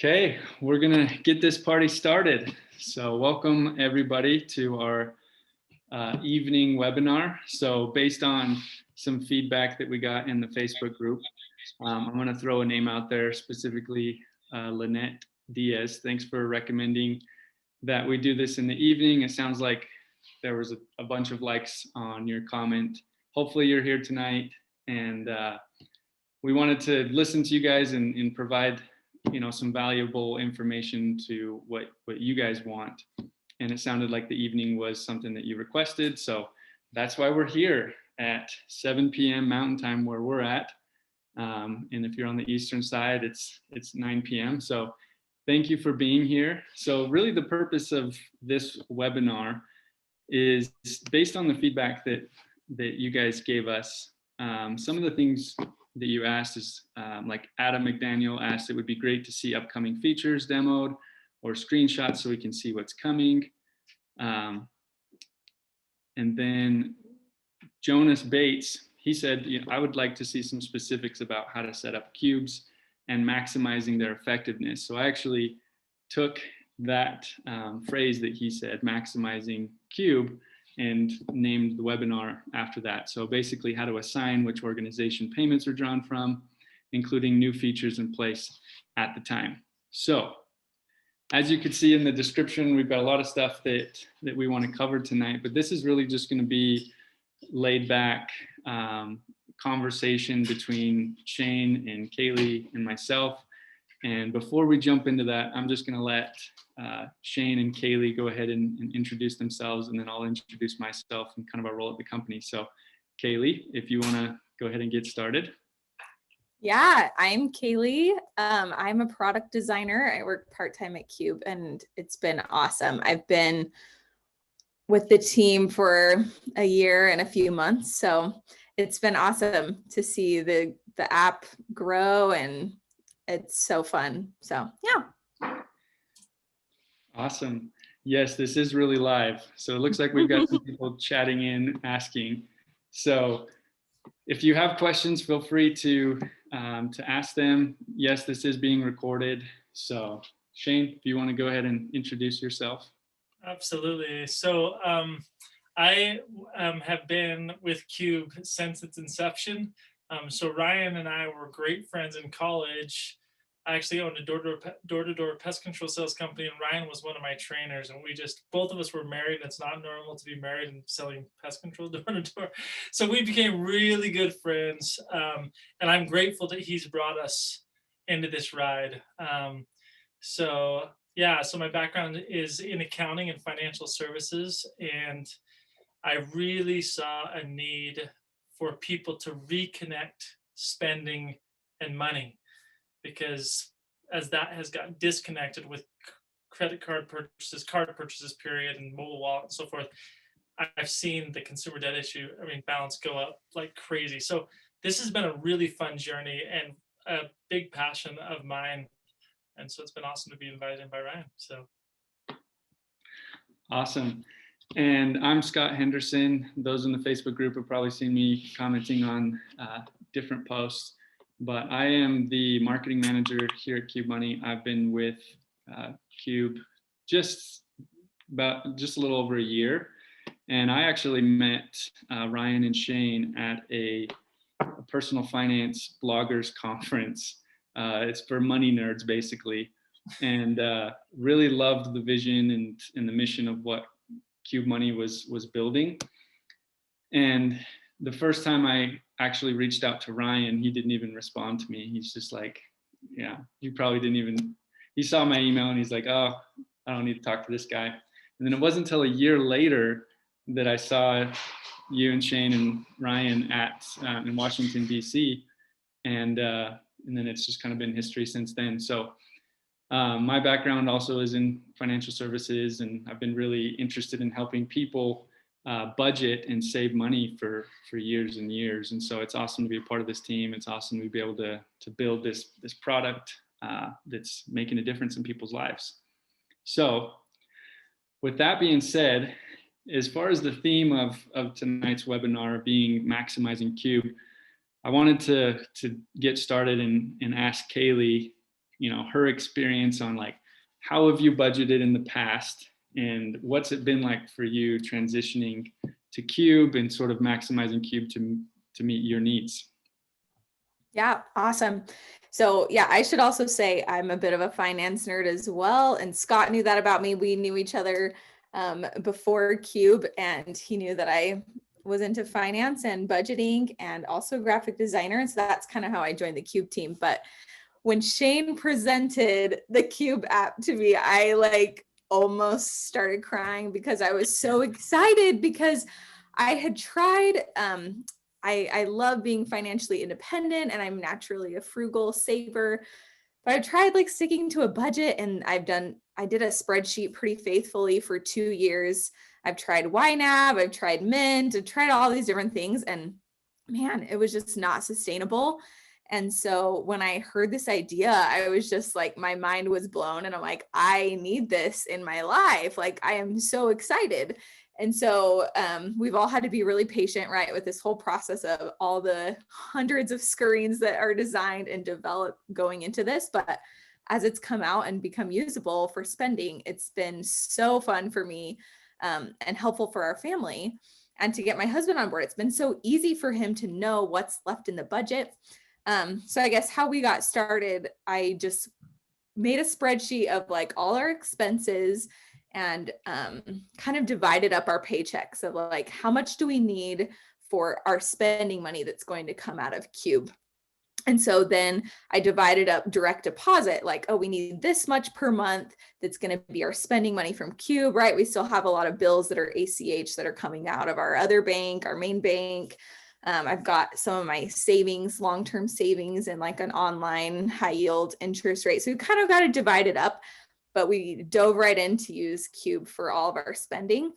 Okay, we're gonna get this party started. So welcome everybody to our evening webinar. So based on some feedback that we got in the Facebook group, I'm gonna throw a name out there, specifically Lynette Diaz. Thanks for recommending that we do this in the evening. It sounds like there was a bunch of likes on your comment. Hopefully you're here tonight, and we wanted to listen to you guys and provide some valuable information to what you guys want. And it sounded like the evening was something that you requested, so that's why we're here at 7 p.m. Mountain Time where we're at. And if you're on the Eastern side, it's 9 p.m. So thank you for being here. So really the purpose of this webinar is based on the feedback that you guys gave us. Some of the things that you asked is like Adam McDaniel asked, it would be great to see upcoming features demoed or screenshots so we can see what's coming. And then Jonas Bates, he said, I would like to see some specifics about how to set up cubes and maximizing their effectiveness. So I actually took that phrase that he said, maximizing Qube, and named the webinar after that. So basically how to assign which organization payments are drawn from, including new features in place at the time. So as you can see in the description, we've got a lot of stuff that we want to cover tonight, but this is really just going to be laid back conversation between Shane and Kaylee and myself. And before we jump into that, I'm just going to let Shane and Kaylee go ahead and introduce themselves, and then I'll introduce myself and kind of our role at the company. So Kaylee, if you want to go ahead and get started. Yeah, I'm Kaylee. I'm a product designer. I work part-time at Qube, and it's been awesome. I've been with the team for a year and a few months, so it's been awesome to see the app grow, and it's so fun. So yeah. Awesome. Yes, this is really live. So it looks like we've got some people chatting in, asking. So if you have questions, feel free to ask them. Yes, this is being recorded. So Shane, if you want to go ahead and introduce yourself. Absolutely. So I have been with Qube since its inception. So Ryan and I were great friends in college. I actually owned a door-to-door pest control sales company, and Ryan was one of my trainers. And we just, both of us were married. And it's not normal to be married and selling pest control door-to-door. So we became really good friends. And I'm grateful that he's brought us into this ride. So my background is in accounting and financial services. And I really saw a need for people to reconnect spending and money, because as that has got disconnected with credit card purchases period, and mobile wallet and so forth, I've seen the consumer debt issue, balance go up like crazy. So this has been a really fun journey and a big passion of mine. And so it's been awesome to be invited in by Ryan. So awesome. And I'm Scott Henderson. Those in the Facebook group have probably seen me commenting on different posts, but I am the marketing manager here at Qube Money. I've been with Qube just a little over a year. And I actually met Ryan and Shane at a personal finance bloggers conference. It's for money nerds, basically, and really loved the vision and the mission of what Qube Money was building. And the first time I actually reached out to Ryan, he didn't even respond to me. He's just like, yeah, he saw my email and he's like, oh, I don't need to talk to this guy. And then it wasn't until a year later that I saw you and Shane and Ryan in Washington, DC. And then it's just kind of been history since then. So my background also is in financial services, and I've been really interested in helping people budget and save money for years and years. And so it's awesome to be a part of this team. It's awesome to be able to build this product that's making a difference in people's lives. So with that being said, as far as the theme of tonight's webinar being maximizing Qube, I wanted to get started and ask Kaylee, her experience on like, how have you budgeted in the past, and what's it been like for you transitioning to Qube and sort of maximizing Qube to meet your needs? Yeah, awesome. So yeah, I should also say I'm a bit of a finance nerd as well. And Scott knew that about me. We knew each other before Qube, and he knew that I was into finance and budgeting and also graphic designer. And so that's kind of how I joined the Qube team. But when Shane presented the Qube app to me, I like almost started crying because I was so excited, because I had tried, I love being financially independent, and I'm naturally a frugal saver, but I tried like sticking to a budget, and I did a spreadsheet pretty faithfully for 2 years. I've tried YNAB, I've tried Mint, I've tried all these different things, and man, it was just not sustainable. And so when I heard this idea, I was just like, my mind was blown, and I'm like, I need this in my life. Like, I am so excited. And so we've all had to be really patient, right, with this whole process of all the hundreds of screens that are designed and developed going into this. But as it's come out and become usable for spending, it's been so fun for me and helpful for our family. And to get my husband on board, it's been so easy for him to know what's left in the budget. So I guess how we got started, I just made a spreadsheet of like all our expenses and kind of divided up our paychecks of like, how much do we need for our spending money that's going to come out of Qube. And so then I divided up direct deposit, like, oh, we need this much per month. That's going to be our spending money from Qube, right? We still have a lot of bills that are ACH that are coming out of our other bank, our main bank. I've got some of my savings, long-term savings, and like an online high yield interest rate. So we kind of got to divide it up, but we dove right in to use Qube for all of our spending.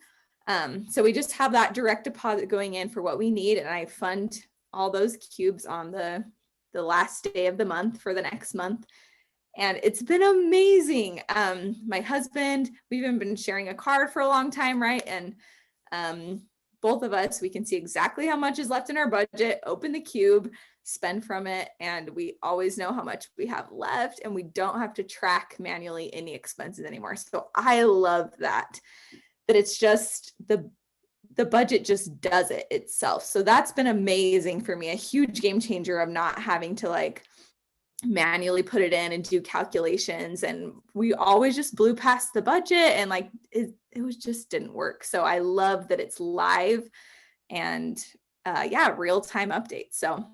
So we just have that direct deposit going in for what we need. And I fund all those Qubes on the last day of the month for the next month. And it's been amazing. My husband, we've even been sharing a card for a long time, right? And both of us, we can see exactly how much is left in our budget, open the Qube, spend from it, and we always know how much we have left, and we don't have to track manually any expenses anymore. So I love that it's just the budget just does it itself. So that's been amazing for me, a huge game changer of not having to like manually put it in and do calculations. And we always just blew past the budget, and like it was just didn't work. So I love that it's live and real-time updates. So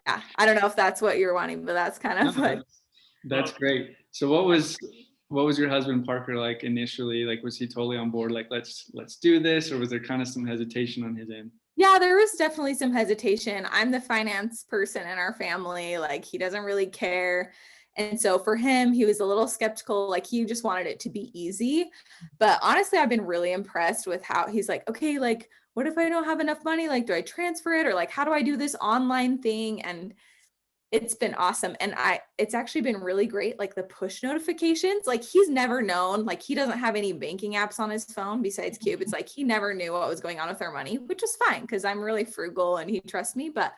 yeah, I don't know if that's what you're wanting, but that's kind of what. That's great. So what was your husband Parker like initially? Like, was he totally on board? Like, let's do this, or was there kind of some hesitation on his end? Yeah, there was definitely some hesitation. I'm the finance person in our family. Like, he doesn't really care. And so for him, he was a little skeptical. Like, he just wanted it to be easy. But honestly, I've been really impressed with how he's like, okay, like, what if I don't have enough money? Like, do I transfer it? Or like, how do I do this online thing? And it's been awesome. And it's actually been really great. Like the push notifications, like he's never known, like he doesn't have any banking apps on his phone besides Qube. It's like, he never knew what was going on with our money, which is fine, because I'm really frugal and he trusts me. But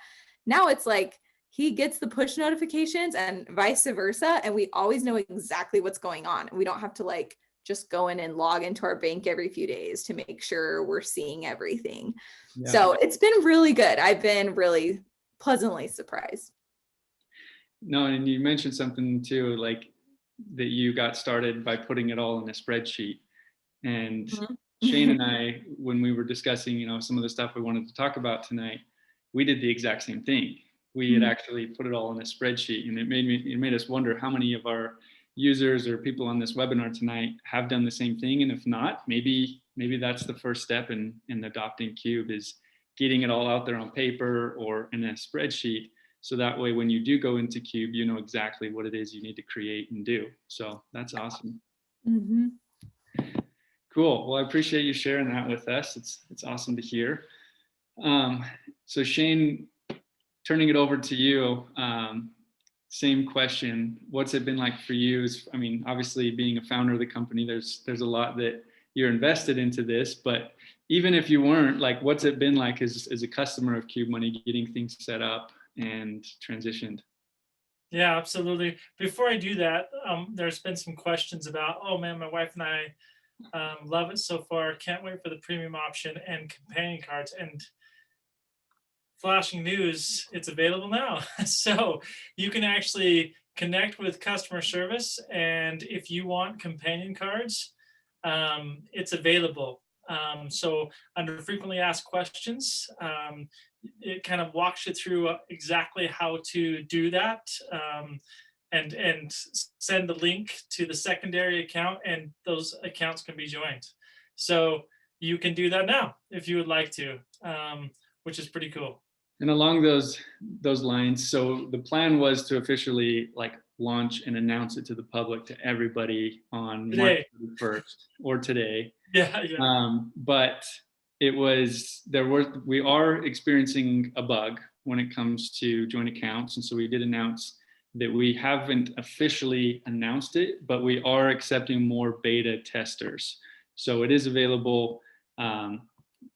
now it's like, he gets the push notifications and vice versa. And we always know exactly what's going on. We don't have to like just go in and log into our bank every few days to make sure we're seeing everything. Yeah. So it's been really good. I've been really pleasantly surprised. No, and you mentioned something too, like that you got started by putting it all in a spreadsheet. And Shane and I, when we were discussing, some of the stuff we wanted to talk about tonight, we did the exact same thing. We had actually put it all in a spreadsheet, and it made us wonder how many of our users or people on this webinar tonight have done the same thing. And if not, maybe that's the first step in adopting Qube, is getting it all out there on paper or in a spreadsheet. So that way, when you do go into Qube, you know exactly what it is you need to create and do. So that's awesome. Mm-hmm. Cool. Well, I appreciate you sharing that with us. It's awesome to hear. So Shane, turning it over to you, same question. What's it been like for you? Obviously being a founder of the company, there's a lot that you're invested into this, but even if you weren't, like, what's it been like as a customer of Qube Money, getting things set up and transitioned? Yeah, absolutely. Before I do that, there's been some questions about, oh man, my wife and I love it so far. Can't wait for the premium option and companion cards. And flashing news, it's available now. So you can actually connect with customer service, and if you want companion cards, it's available. So under frequently asked questions, it kind of walks you through exactly how to do that, and send the link to the secondary account, and those accounts can be joined. So you can do that now if you would like to, which is pretty cool. And along those lines, so the plan was to officially like launch and announce it to the public, to everybody on March Today. 1st or today. Yeah, yeah. But we are experiencing a bug when it comes to joint accounts. And so we did announce that we haven't officially announced it, but we are accepting more beta testers. So it is available.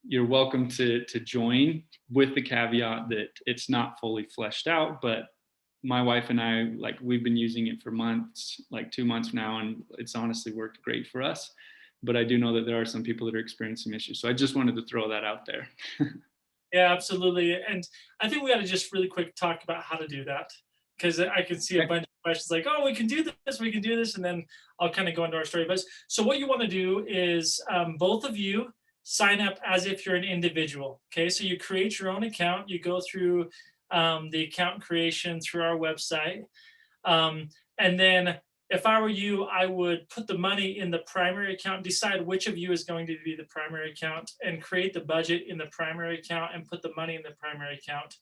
You're welcome to join, with the caveat that it's not fully fleshed out, but my wife and I, like, we've been using it for months, like 2 months now, and it's honestly worked great for us. But I do know that there are some people that are experiencing issues. So I just wanted to throw that out there. Yeah, absolutely. And I think we got to just really quick talk about how to do that, because I can see a bunch of questions like, oh, we can do this, we can do this, and then I'll kind of go into our story. But so what you want to do is both of you sign up as if you're an individual. Okay, so you create your own account, you go through the account creation through our website. And then if I were you, I would put the money in the primary account, decide which of you is going to be the primary account, and create the budget in the primary account and put the money in the primary account.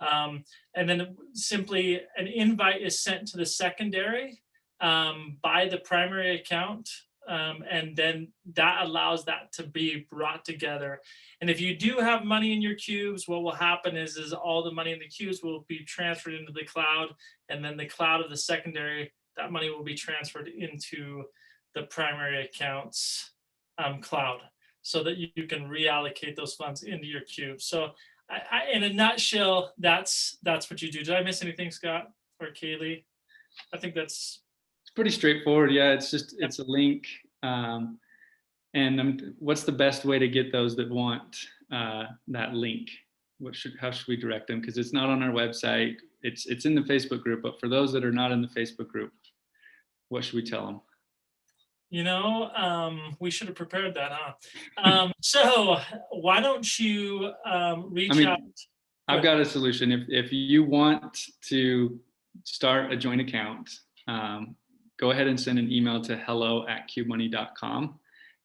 And then simply an invite is sent to the secondary by the primary account. And then that allows that to be brought together. And if you do have money in your cubes, what will happen is all the money in the cubes will be transferred into the cloud, and then the cloud of the secondary, that money will be transferred into the primary accounts cloud, so that you can reallocate those funds into your cube. So in a nutshell, that's what you do. Did I miss anything, Scott or Kaylee? I think that's pretty straightforward. Yeah, it's a link. And what's the best way to get those that want that link? How should we direct them? Because it's not on our website. It's in the Facebook group. But for those that are not in the Facebook group, what should we tell them? We should have prepared that, huh? So why don't you reach out? I've got a solution. If you want to start a joint account, go ahead and send an email to hello@qubemoney.com,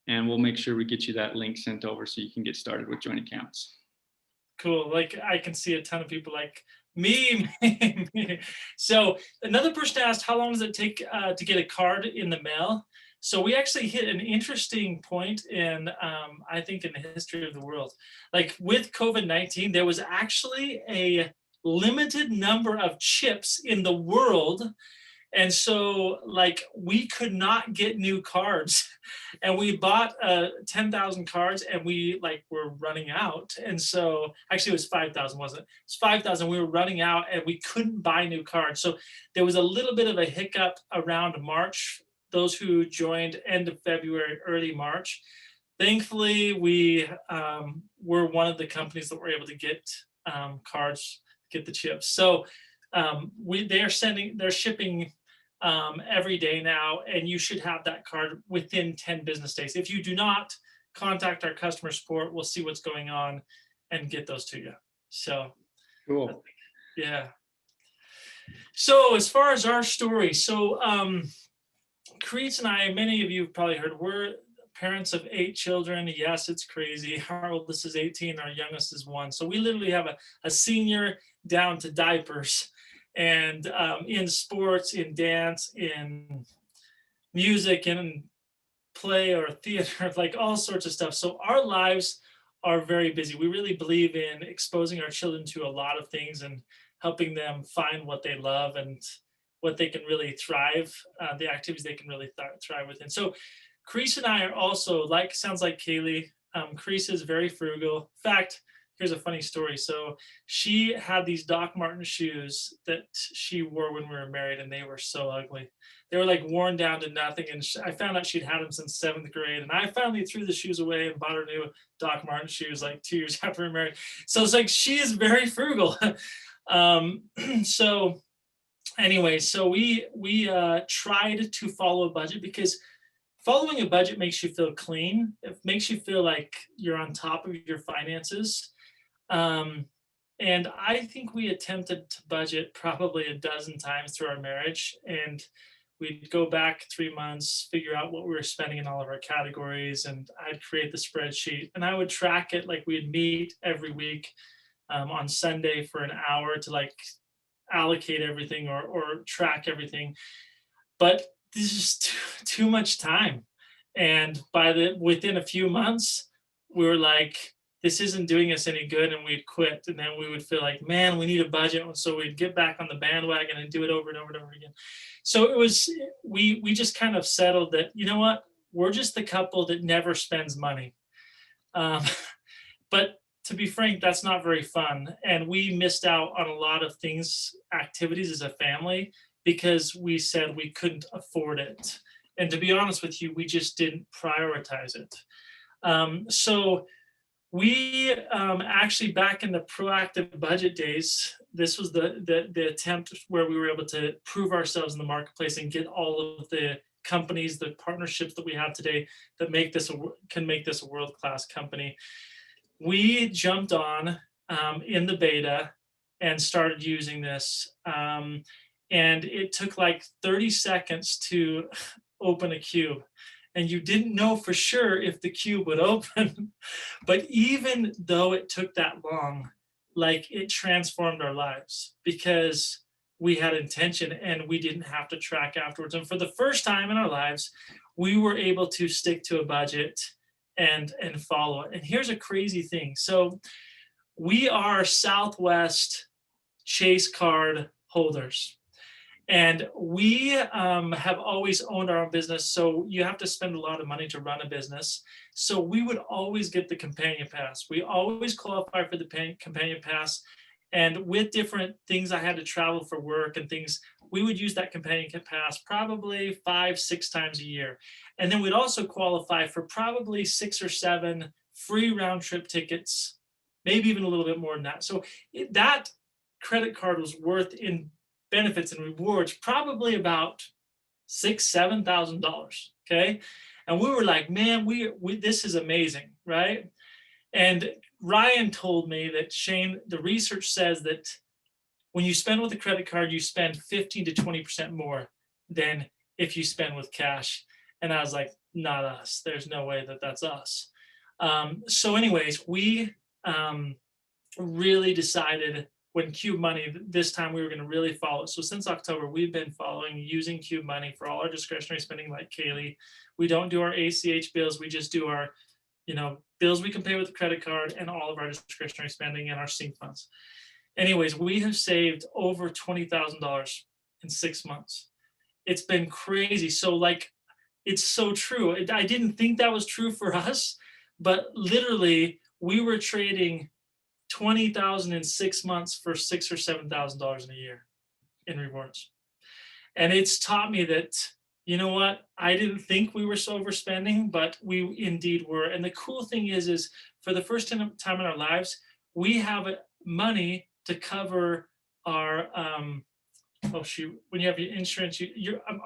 and we'll make sure we get you that link sent over so you can get started with joint accounts. Cool. Like, I can see a ton of people like me. So another person asked, how long does it take to get a card in the mail? So we actually hit an interesting point in, I think, in the history of the world. Like with COVID-19, there was actually a limited number of chips in the world. And so like we could not get new cards, and we bought 10,000 cards, and we like were running out. And so actually it was 5,000, wasn't it? It was 5,000. We were running out and we couldn't buy new cards. So there was a little bit of a hiccup around March. Those who joined end of February, early March. Thankfully, we were one of the companies that were able to get cards, get the chips. So they're shipping every day now, and you should have that card within 10 business days. If you do not, contact our customer support. We'll see what's going on and get those to you. So cool. Yeah. So as far as our story, so Crease and I, many of you have probably heard, we're parents of 8 children. Yes, it's crazy. Our oldest is 18, our youngest is 1. So we literally have a senior down to diapers, and in sports, in dance, in music, in play or theater, like all sorts of stuff. So our lives are very busy. We really believe in exposing our children to a lot of things and helping them find what they love and what they can really thrive, the activities they can really thrive within. So Crease and I are also, sounds like Kaylee, Crease is very frugal. In fact, here's a funny story. So she had these Doc Marten shoes that she wore when we were married, and they were so ugly. They were like worn down to nothing. And I found out she'd had them since 7th grade. And I finally threw the shoes away and bought her new Doc Marten shoes like 2 years after we were married. So it's like, she is very frugal. So anyway, so we tried to follow a budget, because following a budget makes you feel clean. It makes you feel like you're on top of your finances. And I think we attempted to budget probably a dozen times through our marriage, and we'd go back 3 months, figure out what we were spending in all of our categories, and I'd create the spreadsheet, and I would track it. Like, we'd meet every week on Sunday for an hour to like allocate everything or track everything. But this is too much time. And within a few months, we were like, this isn't doing us any good, and we'd quit. And then we would feel like, man, we need a budget. So we'd get back on the bandwagon and do it over and over and over again. So it was, we just kind of settled that, you know what, we're just the couple that never spends money. But to be frank, that's not very fun. And we missed out on a lot of things, activities as a family, because we said we couldn't afford it. And to be honest with you, we just didn't prioritize it. So we actually, back in the proactive budget days, this was the attempt where we were able to prove ourselves in the marketplace and get all of the companies, the partnerships that we have today that can make this a world-class company. We jumped on in the beta and started using this. And it took like 30 seconds to open a cube. And you didn't know for sure if the cube would open. But even though it took that long, like, it transformed our lives, because we had intention and we didn't have to track afterwards. And for the first time in our lives, we were able to stick to a budget and follow it. And here's a crazy thing. So we are Southwest Chase card holders. And we have always owned our own business. So you have to spend a lot of money to run a business. So we would always get the companion pass. We always qualify for the companion pass. And with different things, I had to travel for work and things, we would use that companion pass probably 5-6 times a year. And then we'd also qualify for probably 6 or 7 free round trip tickets, maybe even a little bit more than that. So that credit card was worth, in benefits and rewards, probably about $6,000-$7,000. Okay. And we were like, man, we this is amazing, right? And Ryan told me that, Shane, the research says that when you spend with a credit card, you spend 15 to 20% more than if you spend with cash. And I was like, not us. There's no way that that's us. So anyways, we really decided when Qube Money, this time we were going to really follow. So since October, we've been using Qube Money for all our discretionary spending, like Kaylee. We don't do our ACH bills. We just do our, bills we can pay with a credit card, and all of our discretionary spending and our sync funds. Anyways, we have saved over $20,000 in 6 months. It's been crazy. So like, it's so true. I didn't think that was true for us, but literally we were trading $20,000 in 6 months for $6,000 or $7,000 in a year in rewards. And it's taught me that, you know what, I didn't think we were so overspending, but we indeed were. And the cool thing is for the first time in our lives, we have money to cover our, when you have your insurance,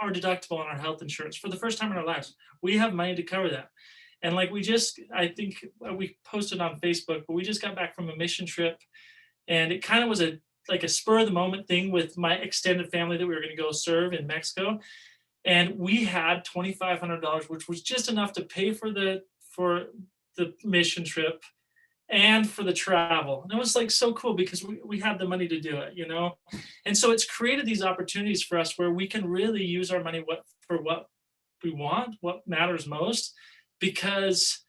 our deductible on our health insurance. For the first time in our lives, we have money to cover that. And like, I think we posted on Facebook, but we just got back from a mission trip, and it kind of was a spur of the moment thing with my extended family that we were going to go serve in Mexico. And we had $2,500, which was just enough to pay for the mission trip and for the travel. And it was like so cool because we had the money to do it, And so it's created these opportunities for us where we can really use our money for what we want, what matters most, because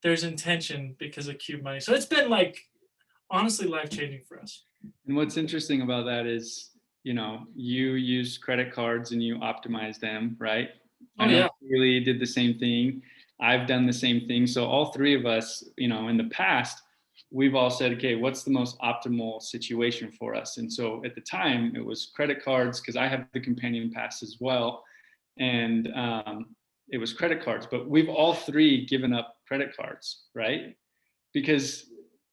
there's intention because of Qube Money. So it's been like, honestly, life-changing for us. And what's interesting about that is, you use credit cards and you optimize them, right? Oh, I know yeah. Kaylee did the same thing. I've done the same thing. So all three of us, in the past, we've all said, okay, what's the most optimal situation for us? And so at the time, it was credit cards, because I have the companion pass as well. And it was credit cards, but we've all three given up credit cards, right? Because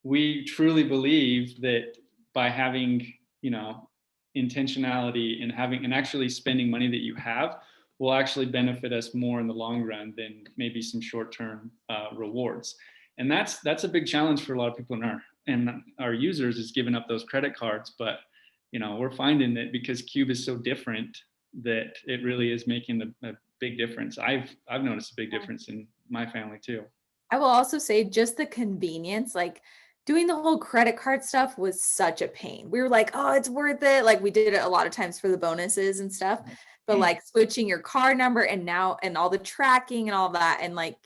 we truly believe that by having, intentionality and having and actually spending money that you have will actually benefit us more in the long run than maybe some short-term rewards. And that's a big challenge for a lot of people in our users, is giving up those credit cards. But we're finding that because Qube is so different, that it really is making a big difference. I've noticed a big difference in my family too. I will also say just the convenience, like doing the whole credit card stuff was such a pain. We were like, oh, it's worth it. Like we did it a lot of times for the bonuses and stuff, but like switching your card number and all the tracking and all that. And like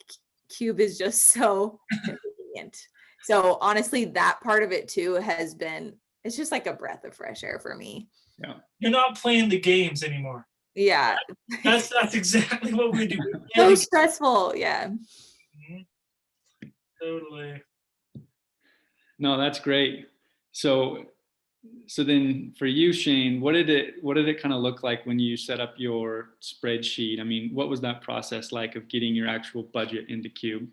Qube is just so convenient. So honestly, that part of it too it's just like a breath of fresh air for me. Yeah. You're not playing the games anymore. Yeah. That's exactly what we do. So stressful. Yeah. Totally. No, that's great. So then for you, Shane, what did it kind of look like when you set up your spreadsheet? I mean, what was that process like of getting your actual budget into Qube?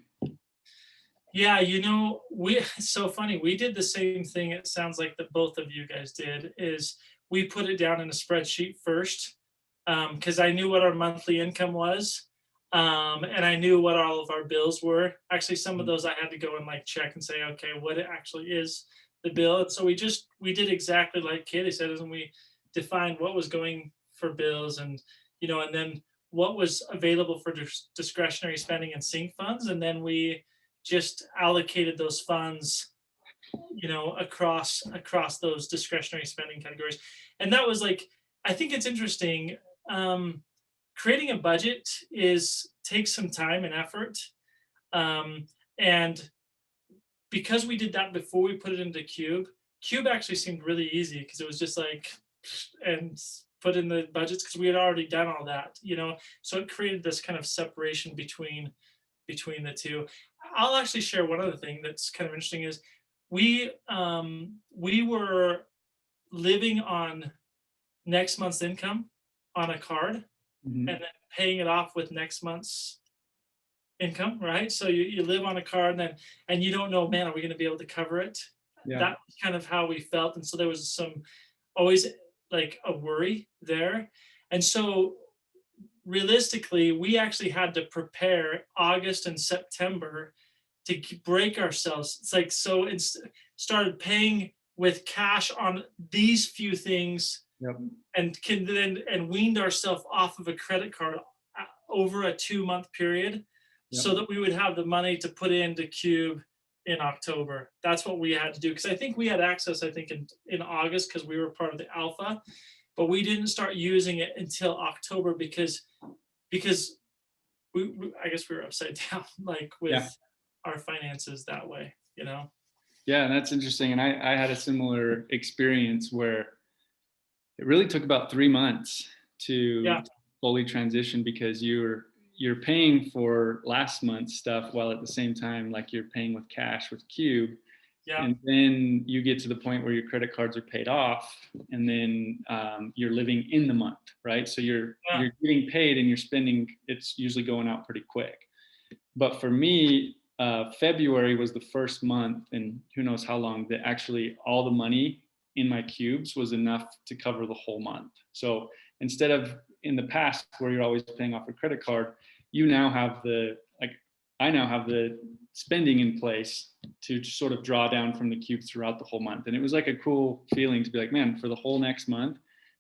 Yeah, it's so funny. We did the same thing. It sounds like that both of you guys did, is we put it down in a spreadsheet first, because I knew what our monthly income was. And I knew what all of our bills were. Actually, some of those I had to go and like check and say, okay, what it actually is the bill. And so we did exactly like Kaylee said, and we defined what was going for bills, and and then what was available for discretionary spending and sync funds, and then we just allocated those funds across those discretionary spending categories. And that was like, I think it's interesting. Creating a budget takes some time and effort. And because we did that before we put it into Qube actually seemed really easy, because it was just like, and put in the budgets, because we had already done all that, so it created this kind of separation between the two. I'll actually share one other thing that's kind of interesting is we were living on next month's income on a card, and then paying it off with next month's income, right? So you live on a card, and you don't know, man, are we going to be able to cover it? Yeah. That was kind of how we felt. And so there was always like a worry there. And so realistically, we actually had to prepare August and September to break ourselves. It's like, so it's started paying with cash on these few things. Yep. And weaned ourselves off of a credit card over a 2-month period. Yep. So that we would have the money to put into Qube in October. That's what we had to do, because I think we had access, in August, because we were part of the alpha, but we didn't start using it until October because we I guess we were upside down, like with our finances that way, Yeah, that's interesting. And I had a similar experience where it really took about 3 months to fully transition, because you're paying for last month's stuff while at the same time, like, you're paying with cash with Qube. Yeah. And then you get to the point where your credit cards are paid off, and then you're living in the month, right? So you're getting paid and you're spending, it's usually going out pretty quick. But for me, February was the first month, and who knows how long, that actually all the money in my Qubes was enough to cover the whole month. So instead of in the past where you're always paying off a credit card, I now have the spending in place to sort of draw down from the Qubes throughout the whole month. And it was like a cool feeling to be like, man, for the whole next month,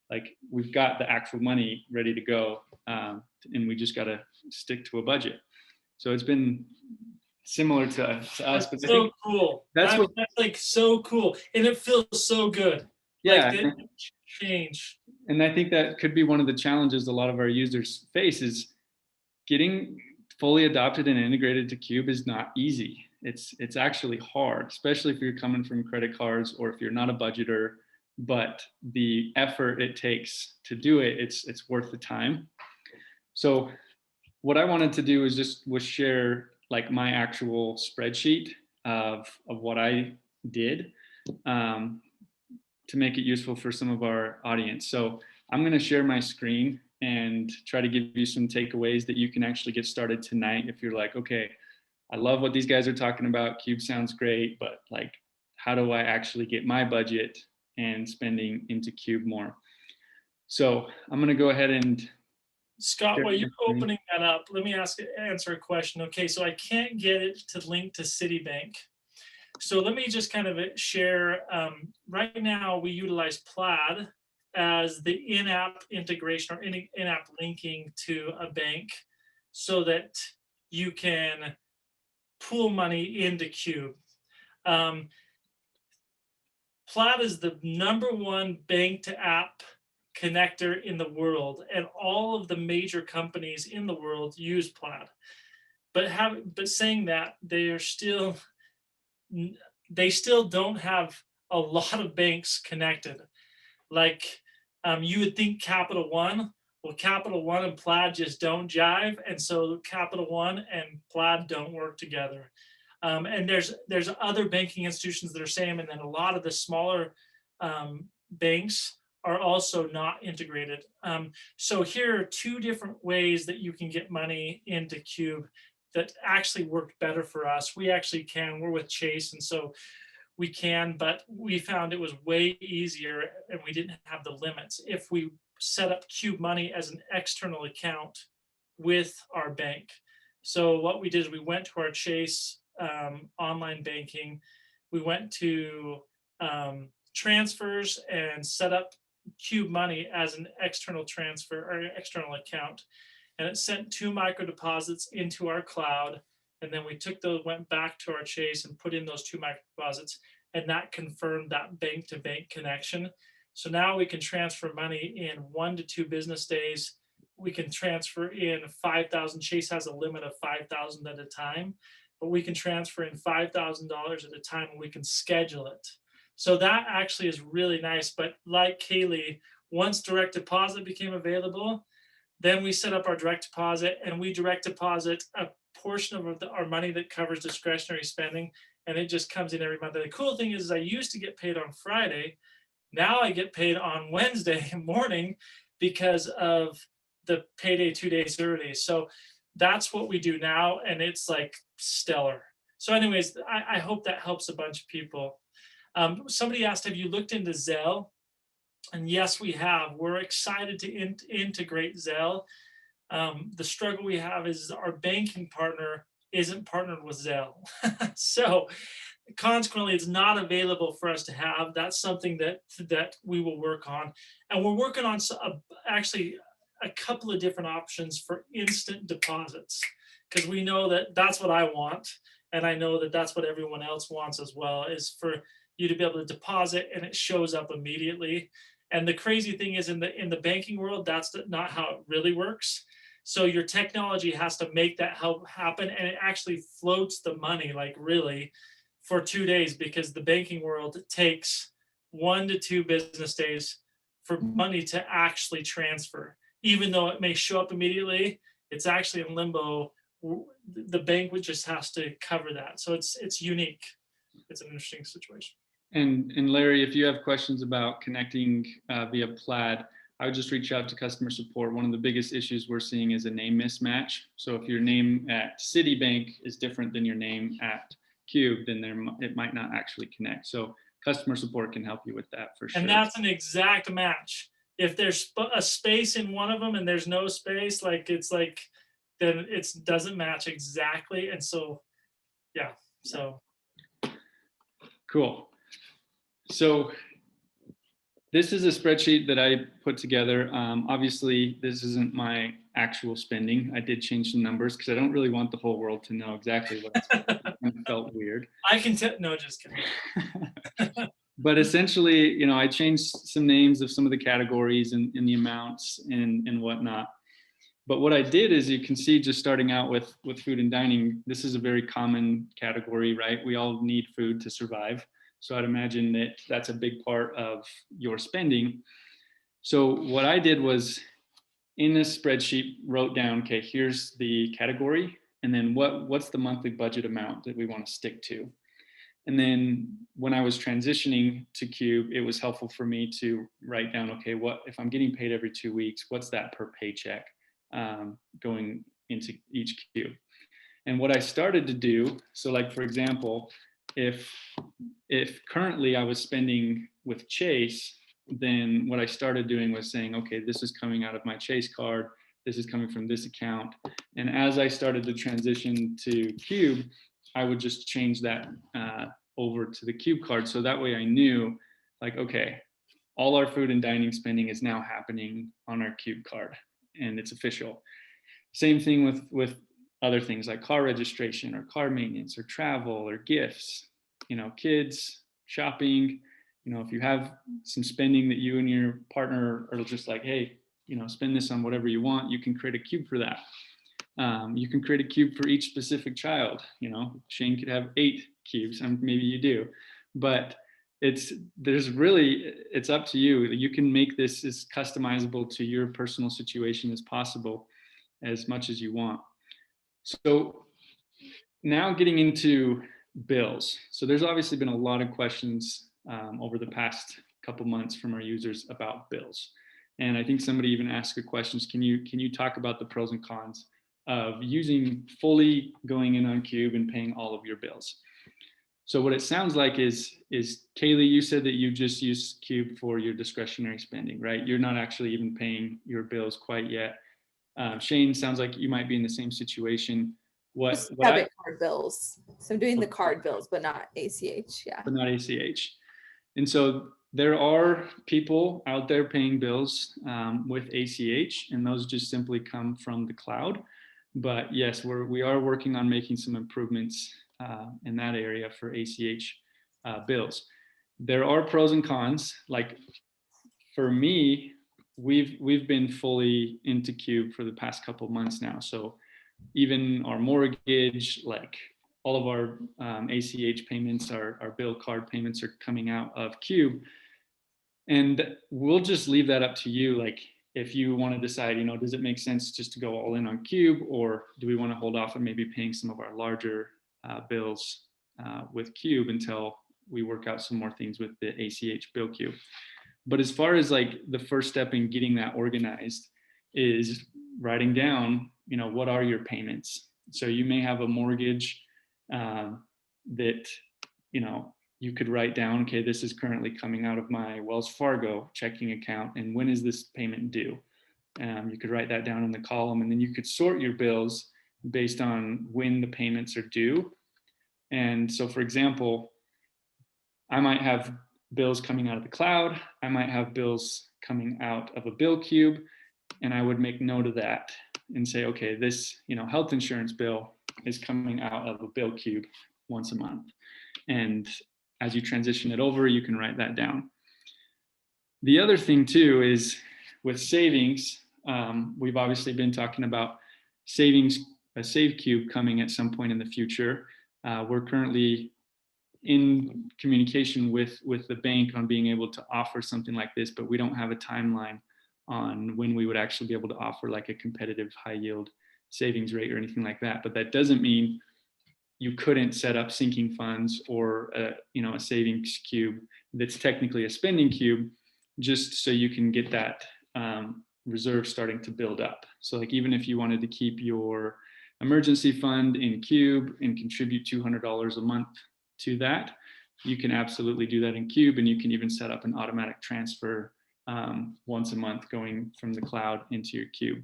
like, we've got the actual money ready to go, and we just got to stick to a budget. So it's been similar to us. But so cool. That's like so cool, and it feels so good. Yeah, like change. And I think that could be one of the challenges a lot of our users face, is getting fully adopted and integrated to Qube is not easy. It's actually hard, especially if you're coming from credit cards or if you're not a budgeter. But the effort it takes to do it, it's worth the time. So what I wanted to do was share like my actual spreadsheet of what I did to make it useful for some of our audience. So I'm going to share my screen and try to give you some takeaways that you can actually get started tonight if you're like, okay, I love what these guys are talking about. Qube sounds great, but like, how do I actually get my budget and spending into Qube more? So I'm going to go ahead and Scott, while you're opening that up, let me answer a question. Okay, so I can't get it to link to Citibank. So let me just kind of share, right now we utilize Plaid as the in-app integration or in-app linking to a bank so that you can pool money into Qube. Plaid is the #1 bank to app connector in the world, and all of the major companies in the world use Plaid. But saying that, they still don't have a lot of banks connected. Like you would think Capital One. Well, Capital One and Plaid just don't jive, and so Capital One and Plaid don't work together. And there's other banking institutions that are same, and then a lot of the smaller banks are also not integrated. So here are 2 different ways that you can get money into Qube that actually worked better for us. We actually can. We're with Chase, and so we can, but we found it was way easier, and we didn't have the limits if we set up Qube Money as an external account with our bank. So what we did is we went to our Chase online banking. We went to transfers and set up Qube Money as an external transfer or external account. And it sent 2 micro deposits into our cloud. And then we took those, went back to our Chase and put in those 2 micro deposits. And that confirmed that bank to bank connection. So now we can transfer money in 1 to 2 business days. We can transfer in 5,000. Chase has a limit of 5,000 at a time, but we can transfer in $5,000 at a time, and we can schedule it. So that actually is really nice. But like Kaylee, once direct deposit became available, then we set up our direct deposit, and we direct deposit a portion of our money that covers discretionary spending, and it just comes in every month. And the cool thing is I used to get paid on Friday. Now I get paid on Wednesday morning because of the payday 2 days early. So that's what we do now, and it's like stellar. So anyways, I hope that helps a bunch of people. Somebody asked, have you looked into Zelle? And yes, we have. We're excited to integrate Zelle. The struggle we have is our banking partner isn't partnered with Zelle. So consequently, it's not available for us to have. That's something that we will work on. And we're working on actually a couple of different options for instant deposits, because we know that that's what I want. And I know that that's what everyone else wants as well, is for you to be able to deposit and it shows up immediately. And the crazy thing is in the banking world, that's not how it really works. So your technology has to make that happen, and it actually floats the money, like really, for 2 days, because the banking world takes 1 to 2 business days for money to actually transfer. Even though it may show up immediately, it's actually in limbo. The bank just has to cover that. So it's unique. It's an interesting situation. And Larry, if you have questions about connecting via Plaid, I would just reach out to customer support. One of the biggest issues we're seeing is a name mismatch. So if your name at Citibank is different than your name at Qube, then it might not actually connect. So customer support can help you with that for sure. And that's an exact match. If there's a space in one of them and there's no space, then it doesn't match exactly. And so, yeah, so. Cool. So this is a spreadsheet that I put together. Obviously, this isn't my actual spending. I did change some numbers because I don't really want the whole world to know exactly what it felt weird. I can tell. No, just kidding. But essentially, I changed some names of some of the categories and the amounts and whatnot. But what I did is, you can see, just starting out with food and dining, this is a very common category, right? We all need food to survive. So I'd imagine that that's a big part of your spending. So what I did was, in this spreadsheet, wrote down, okay, here's the category, and then what's the monthly budget amount that we want to stick to. And then when I was transitioning to Qube, it was helpful for me to write down, okay, what if I'm getting paid every 2 weeks, what's that per paycheck going into each Qube? And what I started to do, so like, for example, if currently I was spending with Chase, then what I started doing was saying, okay, this is coming out of my Chase card, this is coming from this account. And as I started to transition to Qube, I would just change that over to the Qube card. So that way I knew, like, okay, all our food and dining spending is now happening on our Qube card, and it's official. Same thing with other things like car registration or car maintenance or travel or gifts, kids, shopping. If you have some spending that you and your partner are just like, hey, spend this on whatever you want, you can create a Qube for that. You can create a Qube for each specific child. Shane could have 8 Qubes, and maybe you do, but it's up to you. You can make this as customizable to your personal situation as possible, as much as you want. So now getting into bills. So there's obviously been a lot of questions over the past couple months from our users about bills. And I think somebody even asked a question, can you talk about the pros and cons of using fully going in on Qube and paying all of your bills? So what it sounds like is Kaylee, you said that you just use Qube for your discretionary spending, right? You're not actually even paying your bills quite yet. Shane, sounds like you might be in the same situation. Debit card bills. So I'm doing the card bills, but not ACH. Yeah. But not ACH. And so there are people out there paying bills with ACH, and those just simply come from the cloud. But yes, we are working on making some improvements in that area for ACH bills. There are pros and cons. Like for me, we've been fully into Qube for the past couple of months now. So even our mortgage, like all of our ACH payments, our bill card payments are coming out of Qube. And we'll just leave that up to you. Like if you want to decide, does it make sense just to go all in on Qube, or do we want to hold off on maybe paying some of our larger bills with Qube until we work out some more things with the ACH bill queue? But as far as like the first step in getting that organized is writing down, what are your payments? So you may have a mortgage that, you could write down, okay, this is currently coming out of my Wells Fargo checking account, and when is this payment due? You could write that down in the column, and then you could sort your bills based on when the payments are due. And so, for example, I might have bills coming out of the cloud. I might have bills coming out of a bill Qube, and I would make note of that and say, okay, this, health insurance bill is coming out of a bill Qube once a month. And as you transition it over, you can write that down. The other thing too is with savings, we've obviously been talking about savings, a save Qube coming at some point in the future. We're currently in communication with the bank on being able to offer something like this, but we don't have a timeline on when we would actually be able to offer like a competitive high yield savings rate or anything like that. But that doesn't mean you couldn't set up sinking funds or a savings Qube that's technically a spending Qube, just so you can get that reserve starting to build up. So like even if you wanted to keep your emergency fund in Qube and contribute $200 a month to that, you can absolutely do that in Qube, and you can even set up an automatic transfer once a month going from the cloud into your Qube.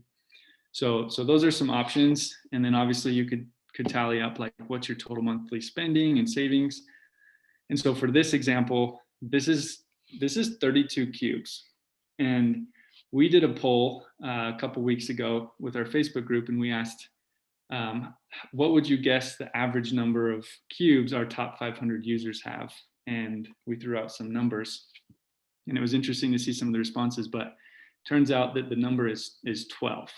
So those are some options. And then obviously you could tally up like what's your total monthly spending and savings. And so for this example, this is 32 Qubes. And we did a poll a couple weeks ago with our Facebook group, and we asked, what would you guess the average number of Qubes our top 500 users have? And we threw out some numbers, and it was interesting to see some of the responses, but turns out that the number is 12.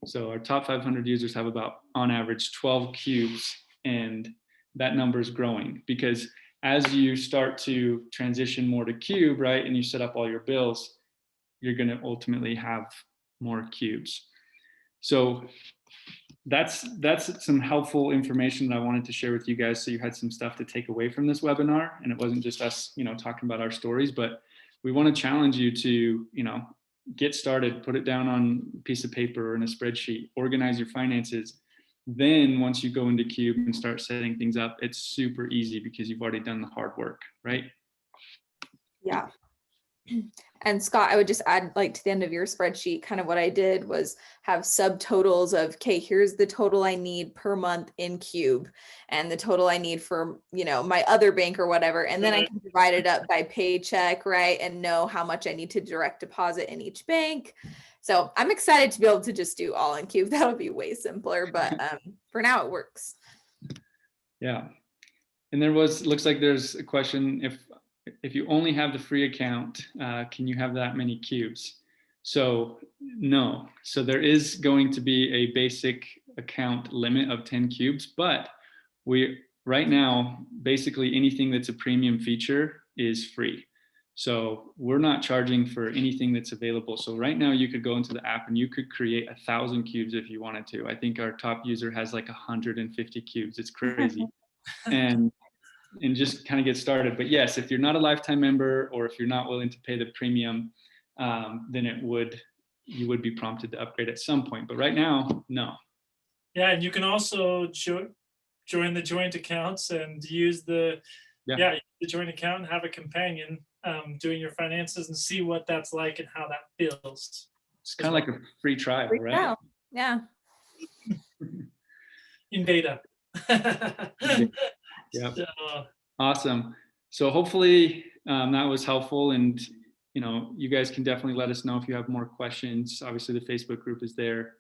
So our top 500 users have about, on average, 12 Qubes, and that number is growing because as you start to transition more to Qube, right, and you set up all your bills, you're going to ultimately have more Qubes. So that's some helpful information that I wanted to share with you guys, so you had some stuff to take away from this webinar, and it wasn't just us, talking about our stories. But we want to challenge you to, get started, put it down on a piece of paper or in a spreadsheet, organize your finances. Then once you go into Qube and start setting things up, it's super easy because you've already done the hard work, right? Yeah. And Scott, I would just add, like, to the end of your spreadsheet, kind of what I did was have subtotals of, okay, here's the total I need per month in Qube and the total I need for, my other bank or whatever. And then I can divide it up by paycheck, right? And know how much I need to direct deposit in each bank. So I'm excited to be able to just do all in Qube. That'll be way simpler, but for now it works. Yeah. And looks like there's a question, if you only have the free account, can you have that many Qubes? So no. So there is going to be a basic account limit of 10 Qubes, but right now, basically anything that's a premium feature is free. So we're not charging for anything that's available. So right now you could go into the app and you could create 1,000 Qubes if you wanted to. I think our top user has like 150 Qubes. It's crazy. And just kind of get started. But yes, if you're not a lifetime member, or if you're not willing to pay the premium, then you would be prompted to upgrade at some point. But right now, no. Yeah, and you can also join the joint accounts and use the joint account and have a companion doing your finances and see what that's like and how that feels. It's kind of like a free trial, right? Trial. Yeah. In beta. Yeah. Awesome. So hopefully that was helpful, and you guys can definitely let us know if you have more questions. Obviously, the Facebook group is there.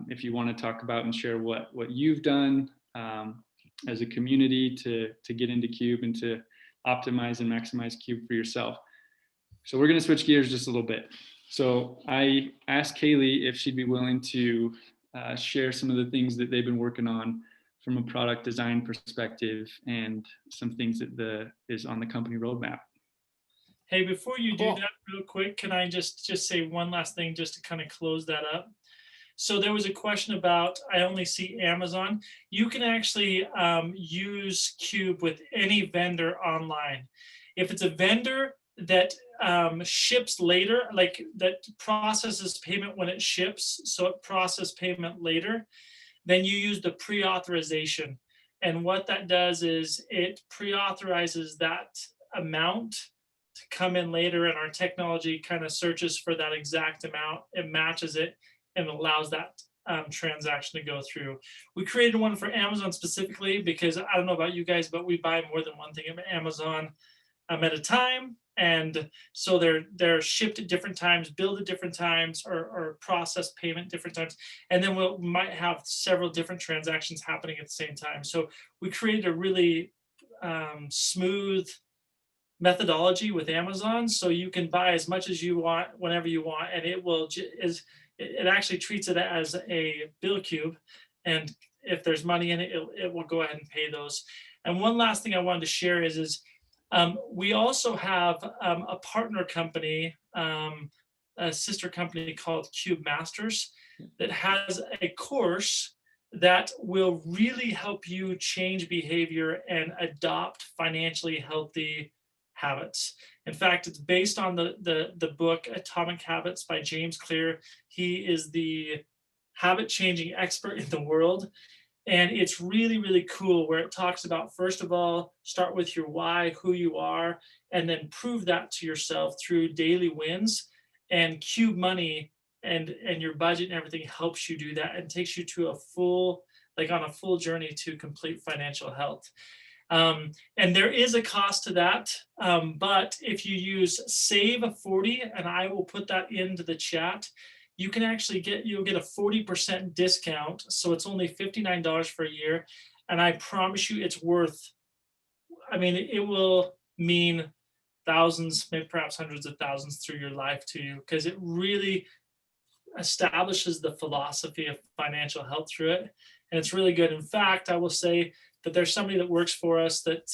If you want to talk about and share what you've done as a community to get into Qube and to optimize and maximize Qube for yourself. So we're going to switch gears just a little bit. So I asked Kaylee if she'd be willing to share some of the things that they've been working on from a product design perspective and some things that is on the company roadmap. Hey, before you do that real quick, can I just say one last thing just to kind of close that up? So there was a question about, I only see Amazon. You can actually use Qube with any vendor online. If it's a vendor that ships later, like that processes payment when it ships, so it processes payment later, then you use the pre-authorization. And what that does is it pre-authorizes that amount to come in later, and our technology kind of searches for that exact amount, it matches it, and allows that transaction to go through. We created one for Amazon specifically because I don't know about you guys, but we buy more than one thing at Amazon at a time. And so they're shipped at different times, billed at different times, or process payment different times. And then we might have several different transactions happening at the same time. So we created a really smooth methodology with Amazon. So you can buy as much as you want, whenever you want, and it actually treats it as a bill Qube. And if there's money in it, it will go ahead and pay those. And one last thing I wanted to share is we also have a partner company, a sister company called Qube Masters, that has a course that will really help you change behavior and adopt financially healthy habits. In fact, it's based on the book Atomic Habits by James Clear. He is the habit changing expert in the world. And it's really, really cool, where it talks about, first of all, start with your why, who you are, and then prove that to yourself through daily wins. And Qube Money and your budget and everything helps you do that and takes you to on a full journey to complete financial health. And there is a cost to that. But if you use Save 40, and I will put that into the chat, you can actually you'll get a 40% discount. So it's only $59 for a year. And I promise you it's worth, it will mean thousands, maybe perhaps hundreds of thousands through your life to you, because it really establishes the philosophy of financial health through it. And it's really good. In fact, I will say that there's somebody that works for us that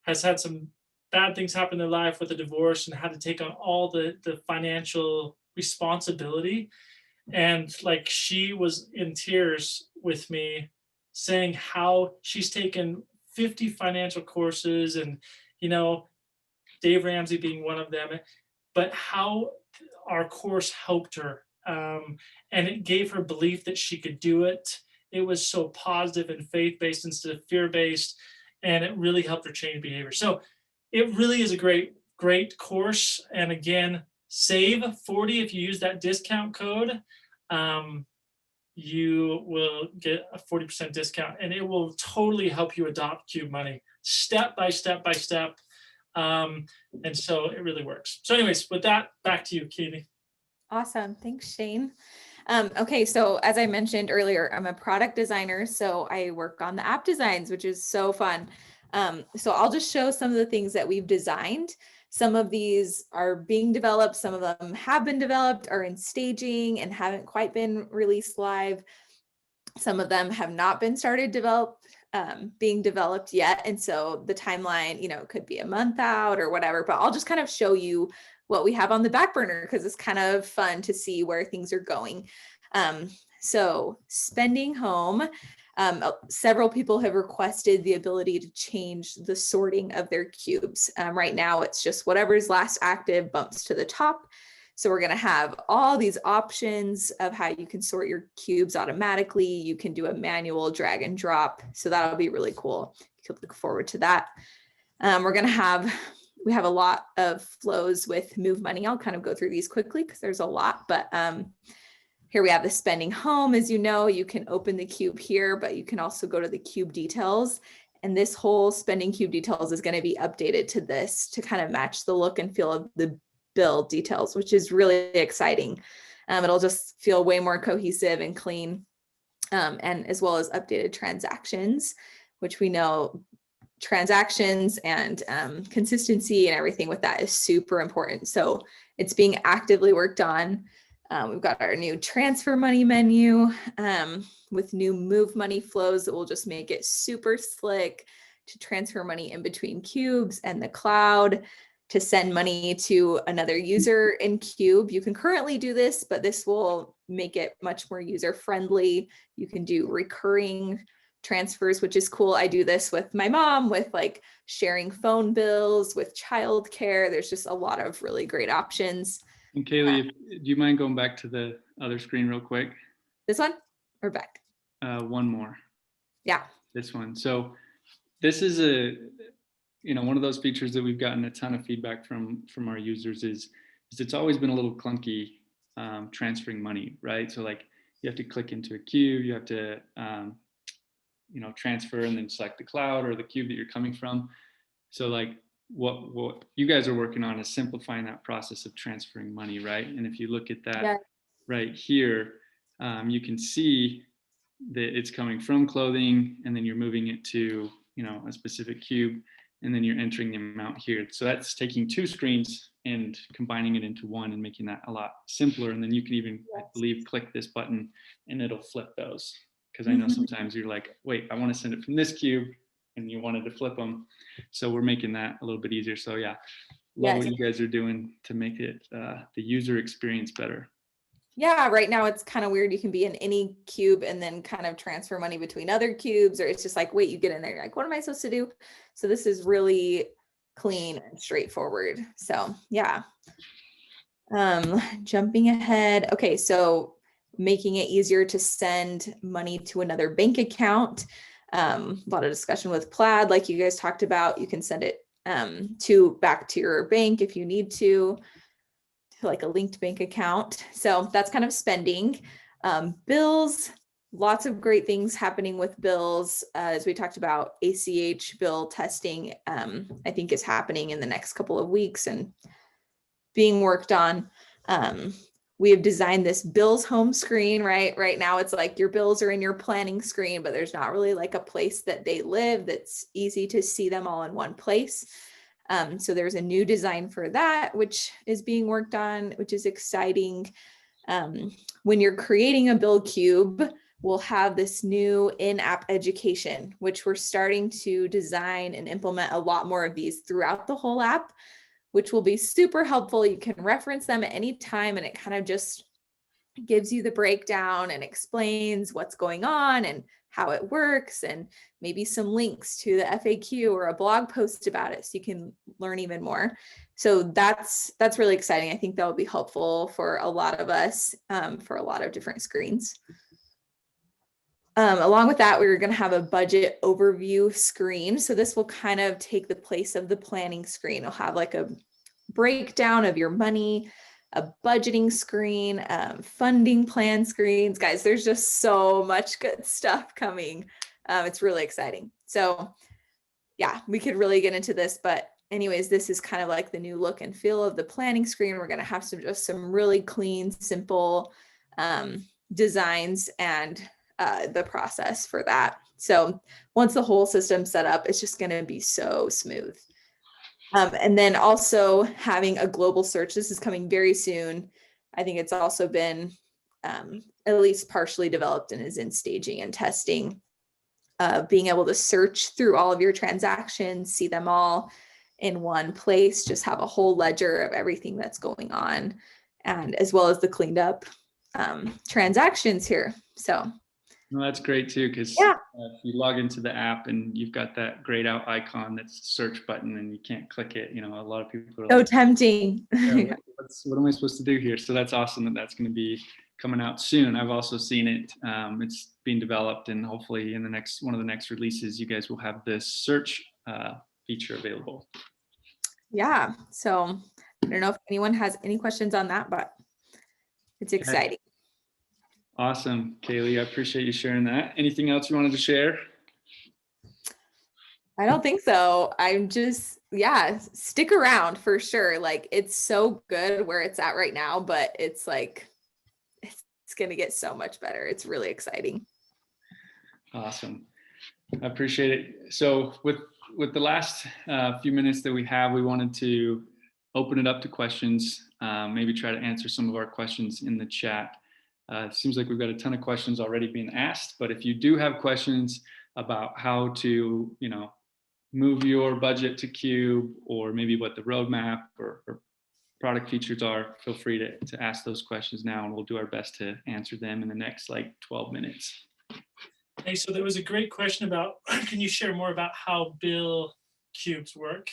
has had some bad things happen in their life with a divorce and had to take on all the financial responsibility. And like, she was in tears with me saying how she's taken 50 financial courses, and, you know, Dave Ramsey being one of them, but how our course helped her. And it gave her belief that she could do it. It was so positive and faith-based instead of fear-based, and it really helped her change behavior. So it really is a great course. And again, save 40 if you use that discount code. You will get a 40% discount, and it will totally help you adopt Qube Money step by step by step. And so it really works. So anyways, with that, back to you, Katie. Awesome. Thanks, Shane. Okay, so as I mentioned earlier, I'm a product designer, so I work on the app designs, which is so fun. So I'll just show some of the things that we've designed. Some of these are being developed, some of them have been developed, are in staging and haven't quite been released live. Some of them have not been being developed yet. And so the timeline, you know, could be a month out or whatever, but I'll just kind of show you what we have on the back burner because it's kind of fun to see where things are going. So spending home, several people have requested the ability to change the sorting of their cubes. Right now, it's just whatever's last active bumps to the top. So we're going to have all these options of how you can sort your cubes automatically. You can do a manual drag and drop. So that'll be really cool. You could look forward to that. We have a lot of flows with Move Money. I'll kind of go through these quickly because there's a lot, but here we have the spending home. As you know, you can open the cube here, but you can also go to the cube details. And this whole spending cube details is going to be updated to this to kind of match the look and feel of the bill details, which is really exciting. It'll just feel way more cohesive and clean, and as well as updated transactions, which we know transactions and consistency and everything with that is super important. So it's being actively worked on. We've got our new transfer money menu with new move money flows that will just make it super slick to transfer money in between cubes and the cloud, to send money to another user in Qube. You can currently do this, but this will make it much more user friendly. You can do recurring transfers, which is cool. I do this with my mom, with like sharing phone bills, with childcare. There's just a lot of really great options. And Kaylee, do you mind going back to the other screen real quick? This one or back? One more. Yeah. This one. So this is one of those features that we've gotten a ton of feedback from our users is it's always been a little clunky transferring money, right? So like you have to click into a queue, you have to transfer and then select the cloud or the cube that you're coming from. So like what you guys are working on is simplifying that process of transferring money, right? And if you look at that right here, you can see that it's coming from clothing and then you're moving it to a specific cube, and then you're entering the amount here. So that's taking two screens and combining it into one and making that a lot simpler. And then you can even, I believe, click this button and it'll flip those. Because I know sometimes you're like, wait, I want to send it from this cube, and you wanted to flip them. So we're making that a little bit easier. So yeah, love what you guys are doing to make it the user experience better. Yeah, right now it's kind of weird. You can be in any cube and then kind of transfer money between other cubes, or it's just like, wait, you get in there, you're like, what am I supposed to do? So this is really clean and straightforward. So yeah. Jumping ahead. Okay, so making it easier to send money to another bank account. A lot of discussion with Plaid, like you guys talked about. You can send it back to your bank if you need to like a linked bank account. So that's kind of spending. Bills, lots of great things happening with bills. As we talked about, ACH bill testing, I think is happening in the next couple of weeks and being worked on. We have designed this bills home screen, right? Right now it's like your bills are in your planning screen, but there's not really like a place that they live that's easy to see them all in one place. So there's a new design for that, which is being worked on, which is exciting. When you're creating a bill cube, we'll have this new in-app education, which we're starting to design and implement a lot more of these throughout the whole app, which will be super helpful. You can reference them at any time, and it kind of just gives you the breakdown and explains what's going on and how it works, and maybe some links to the FAQ or a blog post about it so you can learn even more. So that's really exciting. I think that will be helpful for a lot of us, for a lot of different screens. Along with that, we're going to have a budget overview screen. So this will kind of take the place of the planning screen. It'll have like a breakdown of your money, a budgeting screen, funding plan screens. Guys, there's just so much good stuff coming. It's really exciting. So yeah, we could really get into this, but anyways, this is kind of like the new look and feel of the planning screen. We're going to have some really clean, simple designs and the process for that. So once the whole system's set up, it's just going to be so smooth. And then also having a global search. This is coming very soon. I think it's also been at least partially developed and is in staging and testing. Being able to search through all of your transactions, see them all in one place, just have a whole ledger of everything that's going on, and as well as the cleaned up transactions here. So no, that's great too, because yeah. If you log into the app and you've got that grayed out icon that's the search button and you can't click it, a lot of people are So like, tempting. yeah, what am I supposed to do here? So that's awesome that that's going to be coming out soon. I've also seen it. It's being developed, and hopefully in one of the next releases, you guys will have this search feature available. Yeah. So I don't know if anyone has any questions on that, but it's exciting. Awesome, Kaylee. I appreciate you sharing that. Anything else you wanted to share? I don't think so. I'm just, yeah, stick around for sure. Like, it's so good where it's at right now, but it's like, it's going to get so much better. It's really exciting. Awesome. I appreciate it. So with the last few minutes that we have, we wanted to open it up to questions, maybe try to answer some of our questions in the chat. It seems like we've got a ton of questions already being asked, but if you do have questions about how to, move your budget to Qube, or maybe what the roadmap or product features are, feel free to ask those questions now, and we'll do our best to answer them in the next 12 minutes. Hey, so there was a great question about, can you share more about how bill cubes work?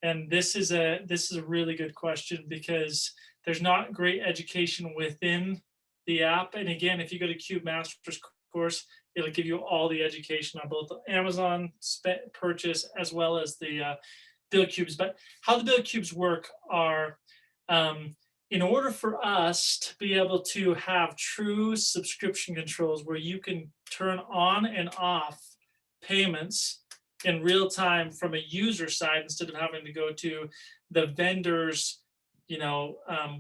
And this is a really good question, because there's not great education within the app. And again, if you go to Qube Master's course, it'll give you all the education on both the Amazon purchase as well as the bill cubes. But how the bill cubes work are, in order for us to be able to have true subscription controls where you can turn on and off payments in real time from a user side, instead of having to go to the vendor's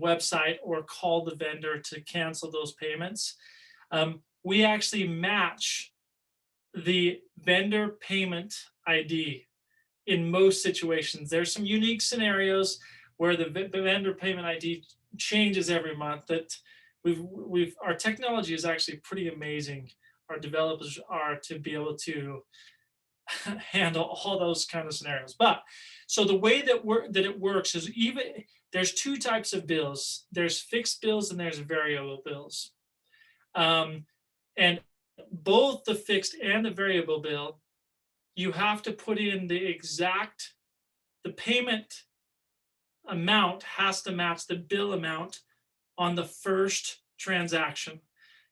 website or call the vendor to cancel those payments, we actually match the vendor payment ID in most situations. There's some unique scenarios where the vendor payment ID changes every month. That our technology is actually pretty amazing. Our developers are to be able to handle all those kind of scenarios. But so the way that it works is, even there's two types of bills. There's fixed bills and there's variable bills. And both the fixed and the variable bill, you have to put in the payment amount has to match the bill amount on the first transaction.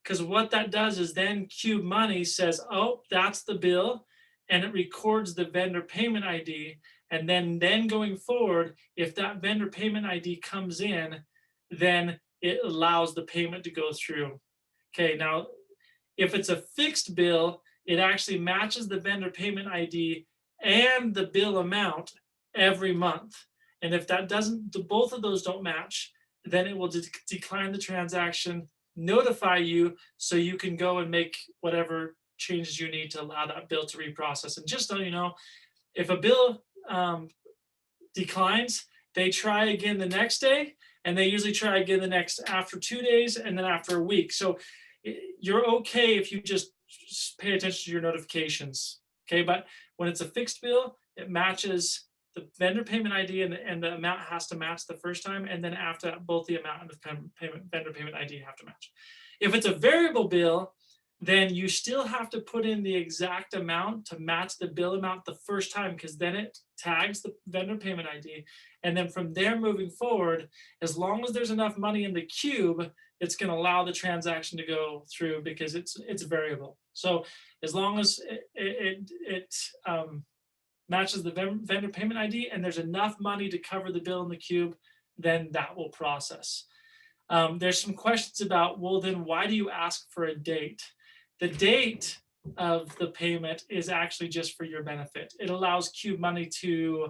Because what that does is then Qube Money says, oh, that's the bill, and it records the vendor payment ID. And then going forward, if that vendor payment ID comes in, then it allows the payment to go through. Okay, now, if it's a fixed bill, it actually matches the vendor payment ID and the bill amount every month. And if that both of those don't match, then it will decline the transaction, notify you, so you can go and make whatever changes you need to allow that bill to reprocess. And just so you know, if a bill declines, they try again the next day, and they usually try again after 2 days, and then after a week. So you're okay if you just pay attention to your notifications. Okay, but when it's a fixed bill, it matches the vendor payment ID and the amount has to match the first time, and then after that, both the amount and the vendor payment ID have to match. If it's a variable bill, then you still have to put in the exact amount to match the bill amount the first time, because then it tags the vendor payment ID. And then from there moving forward, as long as there's enough money in the Qube, it's going to allow the transaction to go through because it's variable. So as long as it matches the vendor payment ID and there's enough money to cover the bill in the Qube, then that will process. There's some questions about, well, then why do you ask for a date? The date of the payment is actually just for your benefit. It allows Qube Money to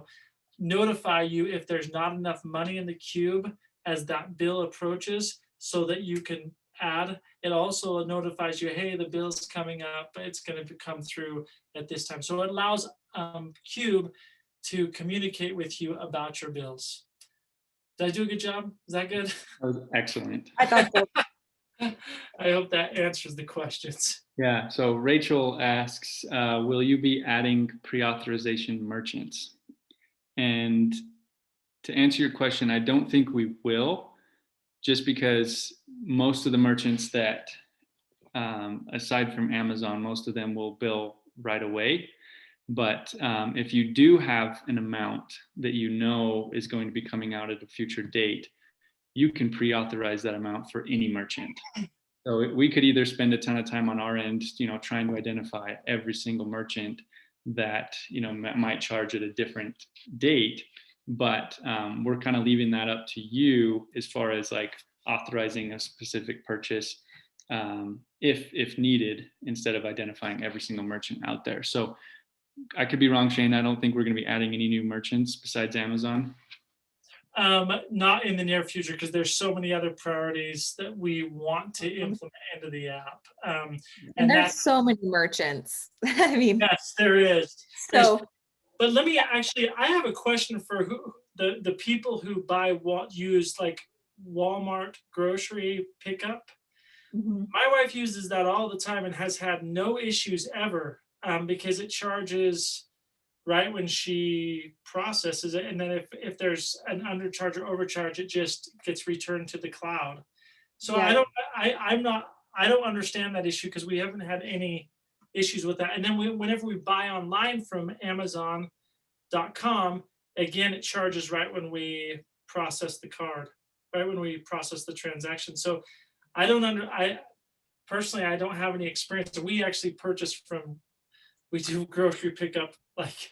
notify you if there's not enough money in the Qube as that bill approaches, so that you can add. It also notifies you, hey, the bill's coming up, it's going to come through at this time. So it allows Qube to communicate with you about your bills. Did I do a good job? Is that good? That was excellent. I thought so. I hope that answers the questions. Yeah, so Rachel asks, will you be adding pre-authorization merchants? And to answer your question, I don't think we will, just because most of the merchants that, aside from Amazon, most of them will bill right away. But if you do have an amount that you know is going to be coming out at a future date, you can pre-authorize that amount for any merchant. So we could either spend a ton of time on our end, trying to identify every single merchant that, might charge at a different date, but we're kind of leaving that up to you as far as like authorizing a specific purchase if needed, instead of identifying every single merchant out there. So I could be wrong, Shane. I don't think we're going to be adding any new merchants besides Amazon. Not in the near future, because there's so many other priorities that we want to implement into the app. And there's so many merchants. I mean, yes, there is. So, but let me actually, I have a question for the people who use like Walmart grocery pickup. My wife uses that all the time and has had no issues ever, because it charges right when she processes it, and then if there's an undercharge or overcharge, it just gets returned to the cloud. So yeah. I don't understand that issue, because we haven't had any issues with that. And then whenever we buy online from Amazon.com, again, it charges right when we process the card, right when we process the transaction. So I personally don't have any experience. We actually we do grocery pickup like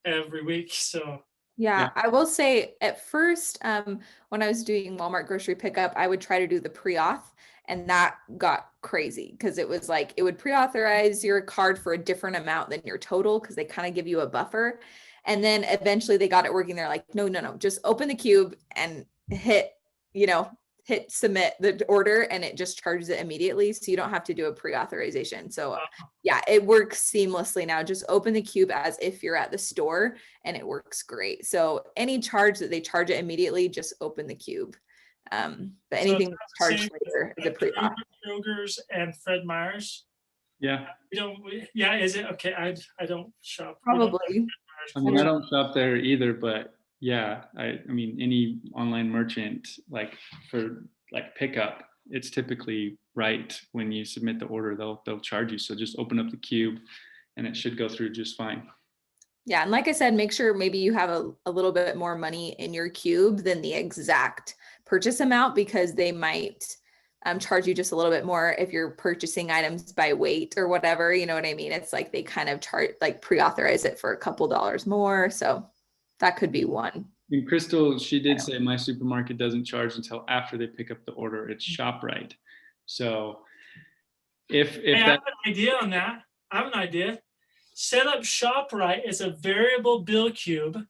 every week. So yeah, I will say at first, when I was doing Walmart grocery pickup, I would try to do the pre-auth, and that got crazy because it was like it would pre-authorize your card for a different amount than your total, because they kind of give you a buffer. And then eventually they got it working. They're like, no, just open the Qube and hit submit the order, and it just charges it immediately. So you don't have to do a pre-authorization. So yeah, it works seamlessly now. Just open the Qube as if you're at the store, and it works great. So any charge that they charge it immediately, just open the Qube. But anything that's charged later is a pre-auth. Kroger's and Fred Meyer's. Yeah. Is it okay? I don't shop. Probably. I don't shop there either, but yeah, I mean, any online merchant, like for like pickup, it's typically right when you submit the order, they'll charge you. So just open up the Qube and it should go through just fine. Yeah, and like I said, make sure maybe you have a little bit more money in your Qube than the exact purchase amount, because they might charge you just a little bit more if you're purchasing items by weight or whatever. You know what I mean? It's like they kind of pre-authorize it for a couple dollars more. So that could be one. And Crystal, she did say my supermarket doesn't charge until after they pick up the order. It's ShopRite. So if I have an idea on that. I have an idea. Set up ShopRite as a variable bill Qube,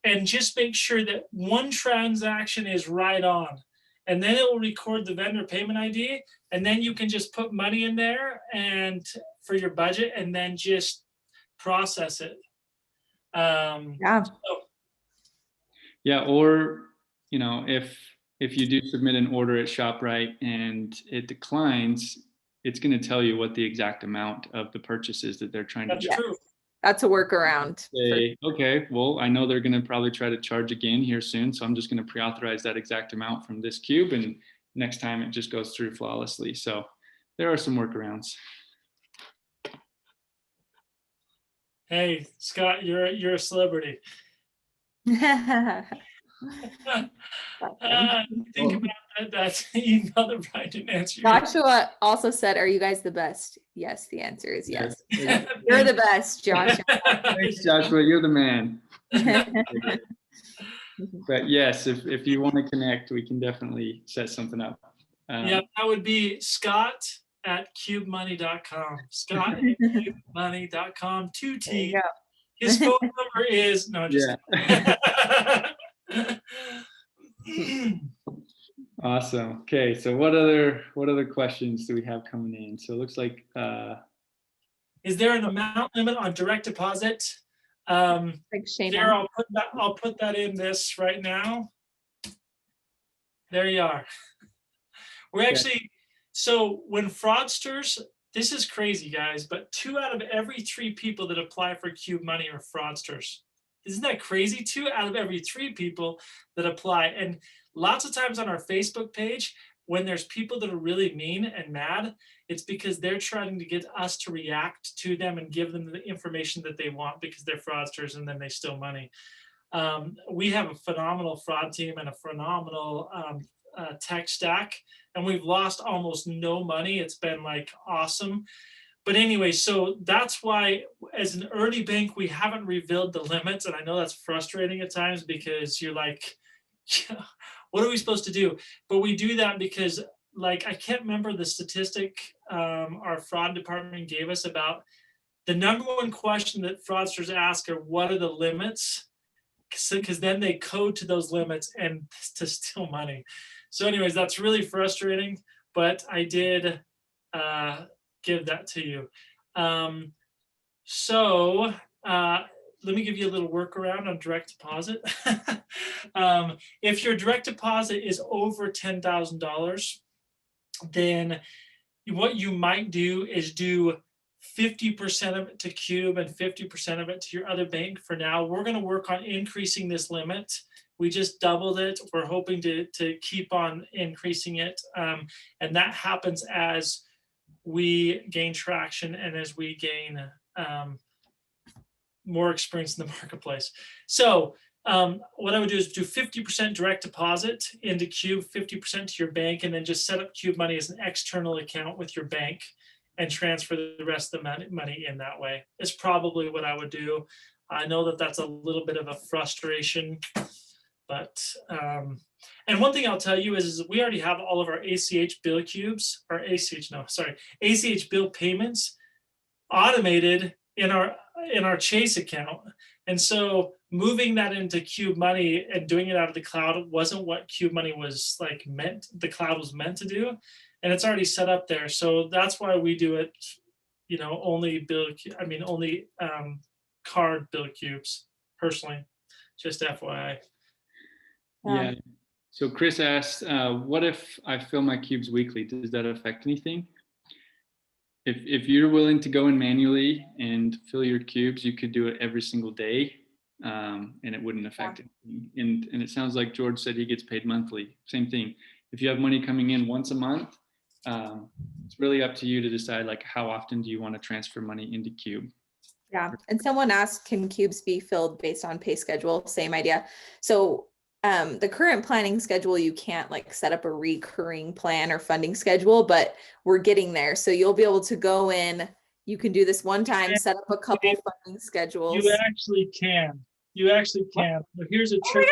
and just make sure that one transaction is right on. And then it will record the vendor payment ID, and then you can just put money in there and for your budget, and then just process it. Yeah, or if you do submit an order at ShopRite and it declines, it's going to tell you what the exact amount of the purchase is that they're trying to. That's true. That's a workaround. Okay, well, I know they're going to probably try to charge again here soon, so I'm just going to pre-authorize that exact amount from this cube, and next time it just goes through flawlessly. So there are some workarounds. Hey, Scott, you're a celebrity. Think about that. That's you know the right answer. Joshua also said, "Are you guys the best?" Yes, the answer is yes. You're the best, Joshua. Thanks, Joshua. You're the man. But yes, if you want to connect, we can definitely set something up. Yeah, that would be Scott@qubemoney.com. Scott@qubemoney.com. 2 T. His phone number is no, just Awesome. Okay, so what other questions do we have coming in? So it looks like is there an amount limit on direct deposit? There, I'll put that in this right now. There you are. We're actually, so when fraudsters, this is crazy, guys, but 2 out of every 3 people that apply for Qube Money are fraudsters. Isn't that crazy? 2 out of every 3 people that apply. And lots of times on our Facebook page, when there's people that are really mean and mad, it's because they're trying to get us to react to them and give them the information that they want because they're fraudsters and then they steal money. We have a phenomenal fraud team and a phenomenal tech stack, and we've lost almost no money. It's been like awesome. But anyway, so that's why as an early bank, we haven't revealed the limits. And I know that's frustrating at times because you're like, yeah, what are we supposed to do? But we do that because, like, I can't remember the statistic our fraud department gave us about the #1 question that fraudsters ask are, what are the limits? Because then they code to those limits and to steal money. So anyways, that's really frustrating, but I did give that to you. Let me give you a little workaround on direct deposit. If your direct deposit is over $10,000, then what you might do is do 50% of it to Qube and 50% of it to your other bank for now. We're going to work on increasing this limit. We just doubled it. We're hoping to keep on increasing it. And that happens as we gain traction and as we gain more experience in the marketplace. So what I would do is do 50% direct deposit into Qube, 50% to your bank, and then just set up Qube Money as an external account with your bank and transfer the rest of the money in that way. It's probably what I would do. I know that that's a little bit of a frustration, but and one thing I'll tell you is we already have all of our ACH bill cubes, or ACH bill payments automated in our Chase account. And so moving that into Qube Money and doing it out of the cloud wasn't what Qube Money was like the cloud was meant to do. And it's already set up there. So that's why we do it, only card bill cubes personally, just FYI. Yeah. So Chris asked, what if I fill my cubes weekly? Does that affect anything? If you're willing to go in manually and fill your cubes, you could do it every single day, and it wouldn't affect anything. And it sounds like George said he gets paid monthly. Same thing. If you have money coming in once a month, it's really up to you to decide like how often do you want to transfer money into Qube. Yeah, and someone asked, can cubes be filled based on pay schedule? Same idea. So the current planning schedule, you can't like set up a recurring plan or funding schedule, but we're getting there. So you'll be able to go in, you can do this one time, set up a couple funding schedules. You actually can. But here's a trick.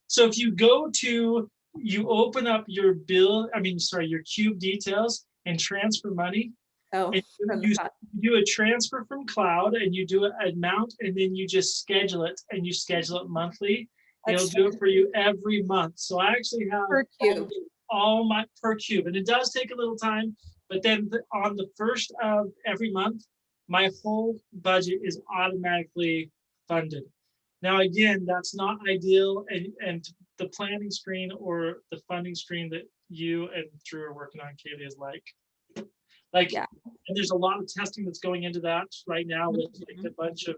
So if you you open up your your Qube details and transfer money. Oh, you do a transfer from cloud and you do an amount and then you just schedule it and you schedule it monthly. It'll do it for you every month. So I actually have all my per Qube, and it does take a little time, but then on the first of every month, my whole budget is automatically funded. Now, again, that's not ideal, and the planning screen or the funding screen that you and Drew are working on, Kaylee, is like, Like, Yeah. and there's a lot of testing that's going into that right now with like a bunch of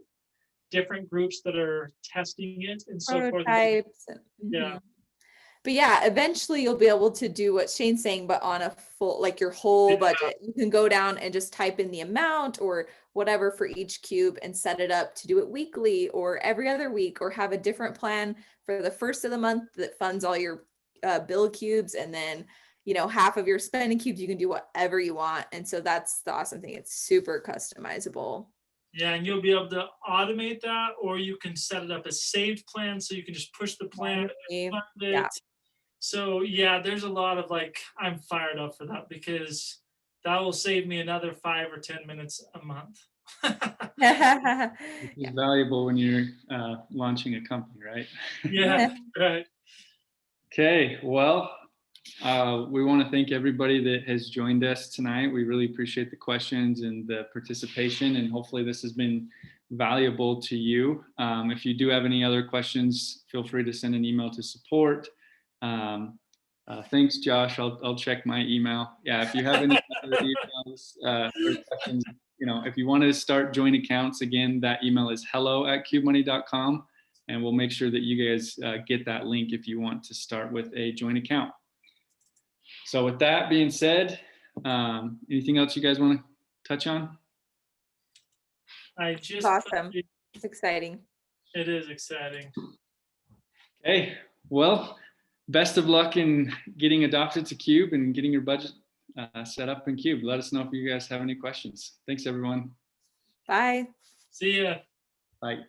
different groups that are testing it and so forth. Prototypes. Yeah. But yeah, eventually you'll be able to do what Shane's saying, but on a full, like your whole budget. You can go down and just type in the amount or whatever for each cube and set it up to do it weekly or every other week, or have a different plan for the first of the month that funds all your bill cubes, and then half of your spending cubes, you can do whatever you want. And so that's the awesome thing. It's super customizable. Yeah, and you'll be able to automate that, or you can set it up as saved plan, so you can just push the plan and fund it. Yeah. So yeah, there's a lot of like, I'm fired up for that because that will save me another 5 or 10 minutes a month. Which is valuable when you're launching a company, right? Yeah, right. Okay, well, we want to thank everybody that has joined us tonight. We really appreciate the questions and the participation, and hopefully this has been valuable to you. If you do have any other questions, feel free to send an email to support. Thanks, Josh. I'll check my email. Yeah, if you have any other emails or questions, if you want to start joint accounts, again, that email is hello@qubemoney.com, and we'll make sure that you guys get that link if you want to start with a joint account. So with that being said, anything else you guys want to touch on? It's awesome. It's exciting. It is exciting. Okay, well, best of luck in getting adopted to Qube and getting your budget set up in Qube. Let us know if you guys have any questions. Thanks, everyone. Bye. See ya. Bye.